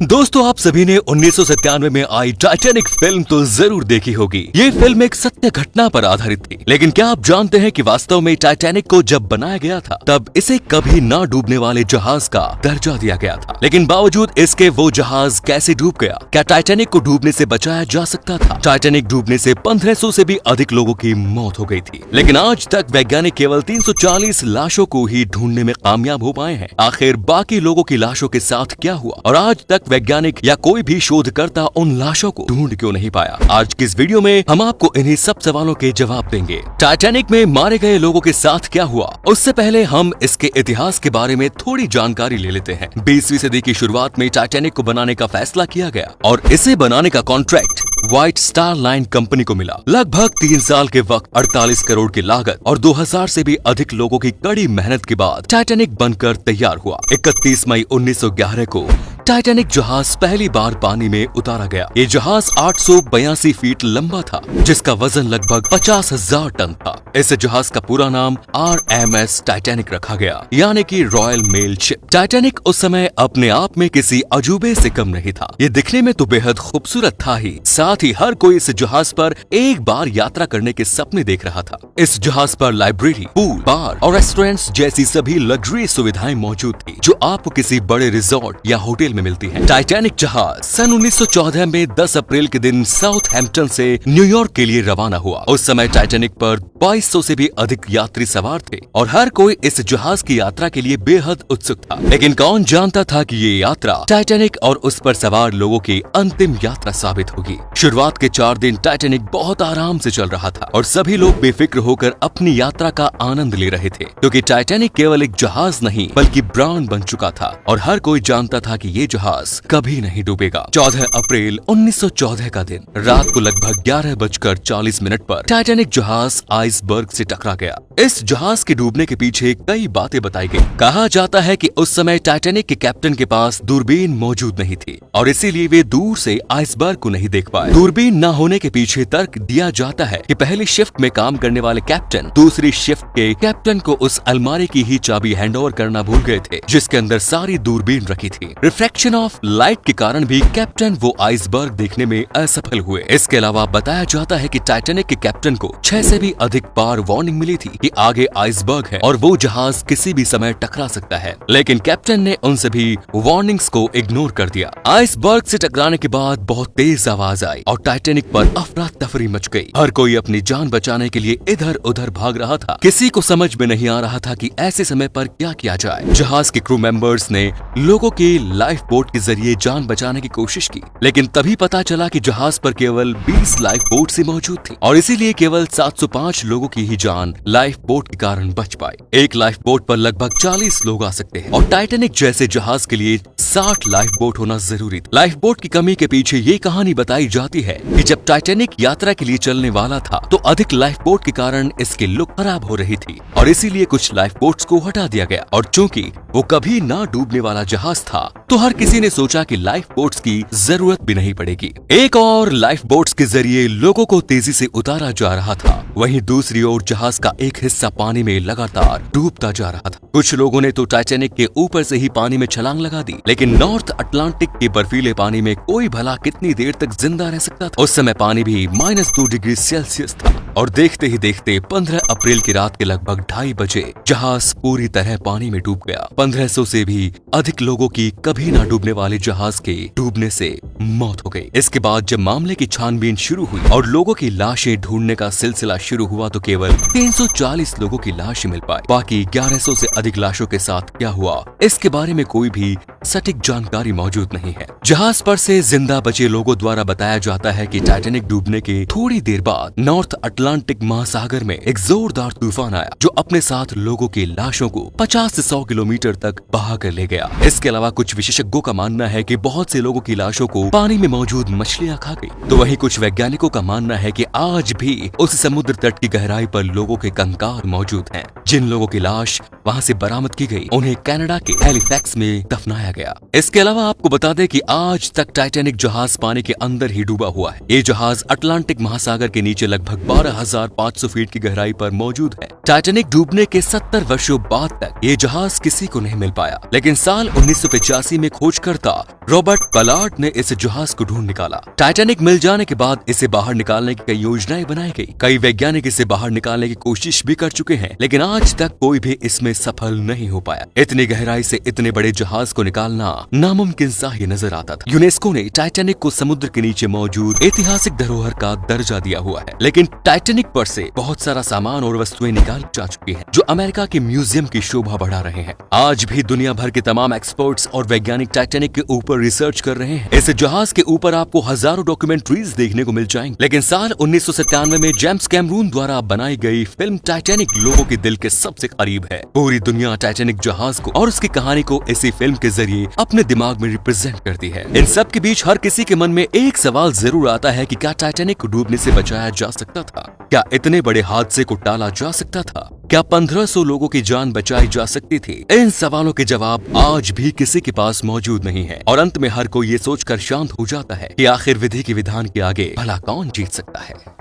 दोस्तों, आप सभी ने 1997 में आई टाइटैनिक फिल्म तो जरूर देखी होगी। ये फिल्म एक सत्य घटना पर आधारित थी, लेकिन क्या आप जानते हैं कि वास्तव में टाइटैनिक को जब बनाया गया था तब इसे कभी ना डूबने वाले जहाज का दर्जा दिया गया था। लेकिन बावजूद इसके वो जहाज कैसे डूब गया? क्या टाइटैनिक को डूबने से बचाया जा सकता था? टाइटैनिक डूबने से 1500 से भी अधिक लोगों की मौत हो गई थी, लेकिन आज तक वैज्ञानिक केवल 340 लाशों को ही ढूंढने में कामयाब हो पाए हैं। आखिर बाकी लोगों की लाशों के साथ क्या हुआ और आज तक वैज्ञानिक या कोई भी शोधकर्ता उन लाशों को ढूंढ क्यों नहीं पाया? आज की इस वीडियो में हम आपको इन्हीं सब सवालों के जवाब देंगे। टाइटैनिक में मारे गए लोगों के साथ क्या हुआ, उससे पहले हम इसके इतिहास के बारे में थोड़ी जानकारी ले लेते हैं। 20वीं सदी की शुरुआत में टाइटैनिक को बनाने का फैसला किया गया और इसे बनाने का contract white star line company को मिला। लगभग 3 साल के वक्त 48 करोड़ की लागत और 2000 से भी अधिक लोगों की कड़ी मेहनत के बाद टाइटैनिक बनकर तैयार हुआ। 31 मई 1911 को टाइटैनिक जहाज पहली बार पानी में उतारा गया। ये जहाज 882 फीट लंबा था, जिसका वजन लगभग 50,000 टन था। इस जहाज का पूरा नाम RMS टाइटैनिक रखा गया, यानी कि रॉयल मेल शिप। टाइटैनिक उस समय अपने आप में किसी अजूबे से कम नहीं था। ये दिखने में तो बेहद खूबसूरत था ही, साथ ही हर कोई इस जहाज पर एक बार यात्रा करने के सपने देख रहा था। इस जहाज पर लाइब्रेरी, पूल, बार और रेस्टोरेंट्स जैसी सभी लग्जरी सुविधाएं मौजूद थी, जो आपको किसी बड़े रिजॉर्ट या होटल में मिलती है। टाइटैनिक जहाज सन 1914 में 10 अप्रैल के दिन साउथहैम्पटन से न्यूयॉर्क के लिए रवाना हुआ। उस समय टाइटैनिक पर 2200 से भी अधिक यात्री सवार थे और हर कोई इस जहाज की यात्रा के लिए बेहद उत्सुक था। लेकिन कौन जानता था कि ये यात्रा टाइटैनिक और उस पर सवार लोगों की अंतिम यात्रा साबित होगी। शुरुआत के 4 दिन टाइटैनिक बहुत आराम से चल रहा था और सभी लोग बेफिक्र होकर अपनी यात्रा का आनंद ले रहे थे, क्योंकि टाइटैनिक केवल एक जहाज नहीं बल्कि ब्रांड बन चुका था और हर कोई जानता था कि ये जहाज कभी नहीं डूबेगा। 14 अप्रैल 1914 का दिन रात को लगभग 11:40 पर टाइटैनिक जहाज आइसबर्ग से टकरा गया। इस जहाज के डूबने के पीछे कई बातें बताई गई। कहा जाता है कि उस समय टाइटैनिक के कैप्टन के पास दूरबीन मौजूद नहीं थी और इसीलिए वे दूर से आइसबर्ग को नहीं देख पाए। दूरबीन न होने के पीछे तर्क दिया जाता है कि पहली शिफ्ट में काम करने वाले कैप्टन दूसरी शिफ्ट के कैप्टन को उस अलमारी की ही चाबी हैंडओवर करना भूल गए थे, जिसके अंदर सारी दूरबीन रखी थी। रिफ्रैक्शन ऑफ लाइट के कारण भी कैप्टन वो आइसबर्ग देखने में असफल हुए। इसके अलावा बताया जाता है कि टाइटैनिक के कैप्टन को 6 से भी अधिक बार वार्निंग मिली थी कि आगे आइसबर्ग है और वो जहाज किसी भी समय टकरा सकता है, लेकिन कैप्टन ने उन सभी वार्निंग्स को इग्नोर कर दिया। आइसबर्ग से टकराने के बाद बहुत तेज आवाज आई और टाइटैनिक पर अफरा तफरी मच गई। हर कोई अपनी जान बचाने के लिए इधर उधर भाग रहा था। किसी को समझ में नहीं आ रहा था कि ऐसे समय पर क्या किया जाए। जहाज के क्रू मेंबर्स ने लोगों की लाइफ बोट के जरिए जान बचाने की कोशिश की, लेकिन तभी पता चला कि जहाज पर केवल 20 लाइफ बोट ही मौजूद थी और इसीलिए केवल 705 लोगों की ही जान लाइफ बोट के कारण बच पाई। एक लाइफ बोट पर लगभग 40 लोग आ सकते हैं और टाइटैनिक जैसे जहाज के लिए 60 लाइफ बोट होना जरूरी था। लाइफ बोट की कमी के पीछे ये कहानी बताई जाती है कि जब टाइटैनिक यात्रा के लिए चलने वाला था तो अधिक लाइफ बोट के कारण इसकी लुक खराब हो रही थी और इसीलिए कुछ लाइफ बोट्स को हटा दिया गया। और चूंकि वो कभी ना डूबने वाला जहाज था तो हर किसी ने सोचा कि लाइफ बोट्स की जरूरत भी नहीं पड़ेगी। एक और लाइफ बोट्स के जरिए लोगों को तेजी से उतारा जा रहा था, वहीं दूसरी ओर जहाज का एक हिस्सा पानी में लगातार डूबता जा रहा था। कुछ लोगों ने तो टाइटैनिक के ऊपर से ही पानी में छलांग लगा दी, लेकिन नॉर्थ अटलांटिक के बर्फीले पानी में कोई भला कितनी देर तक जिंदा रह सकता था। उस समय पानी भी -2 डिग्री सेल्सियस था और देखते ही देखते 15 अप्रैल की रात के लगभग 2:30 बजे जहाज पूरी तरह पानी में डूब गया। 1500 से भी अधिक लोगों की कभी ना डूबने वाले जहाज के डूबने से मौत हो गई। इसके बाद जब मामले की छानबीन शुरू हुई और लोगों की लाशें ढूंढने का सिलसिला शुरू हुआ तो केवल 340 लोगों की लाशें मिल पाई। बाकी 1100 से अधिक लाशों के साथ क्या हुआ, इसके बारे में कोई भी सटीक जानकारी मौजूद नहीं है। जहाज पर से जिंदा बचे लोगों द्वारा बताया जाता है कि टाइटैनिक डूबने के थोड़ी देर बाद नॉर्थ अटलांटिक महासागर में एक जोरदार तूफान आया, जो अपने साथ लोगों की लाशों को 50 से 100 किलोमीटर तक बहा कर ले गया। इसके अलावा कुछ विशेषज्ञों का मानना है कि बहुत से लोगों की लाशों को पानी में मौजूद मछलियां खा गई। तो वहीं कुछ वैज्ञानिकों का मानना है कि आज भी उस समुद्र तट की गहराई पर लोगों के कंकाल मौजूद हैं। जिन लोगों की लाश वहां से बरामद की गई उन्हें कनाडा के हैलिफैक्स में दफनाया गया। इसके अलावा आपको बता दें कि आज तक टाइटैनिक जहाज पानी के अंदर ही डूबा हुआ है। ये जहाज अटलांटिक महासागर के नीचे लगभग 12,500 फीट की गहराई पर मौजूद है। टाइटैनिक डूबने के 70 वर्षों बाद तक ये जहाज किसी को नहीं मिल पाया, लेकिन साल 1985 में खोजकर्ता रॉबर्ट बलार्ड ने इस जहाज को ढूंढ निकाला। टाइटैनिक मिल जाने के बाद इसे बाहर निकालने की कई योजनाएं बनाई गई। कई वैज्ञानिक इसे बाहर निकालने की कोशिश भी कर चुके हैं, लेकिन आज तक कोई भी इसमें सफल नहीं हो पाया। इतनी गहराई से इतने बड़े जहाज को निकालना नामुमकिन सा ही नजर आता था। यूनेस्को ने टाइटैनिक को समुद्र के नीचे मौजूद ऐतिहासिक धरोहर का दर्जा दिया हुआ है, लेकिन टाइटैनिक पर से बहुत सारा सामान और वस्तुएं निकाली जा चुकी हैं, जो अमेरिका के म्यूजियम की शोभा बढ़ा रहे हैं। आज भी दुनिया भर के तमाम एक्सपर्ट्स और वैज्ञानिक टाइटैनिक के ऊपर रिसर्च कर रहे हैं। इस जहाज के ऊपर आपको हजारों डॉक्यूमेंट्रीज देखने को मिल जाएंगे, लेकिन साल 1997 में जेम्स कैमरून द्वारा बनाई गई फिल्म टाइटैनिक लोगों के दिल के सबसे करीब है। पूरी दुनिया टाइटैनिक जहाज को और उसकी कहानी को इसी फिल्म के जरिए अपने दिमाग में रिप्रेजेंट करती है। इन सब के बीच हर किसी के मन में एक सवाल जरूर आता है कि क्या टाइटैनिक को डूबने से बचाया जा सकता था? क्या इतने बड़े हादसे को टाला जा सकता था? क्या 1500 लोगों की जान बचाई जा सकती थी? इन सवालों के जवाब आज भी किसी के पास मौजूद नहीं है और अंत में हर कोई ये सोचकर शांत हो जाता है कि आखिर विधि के विधान के आगे भला कौन जीत सकता है।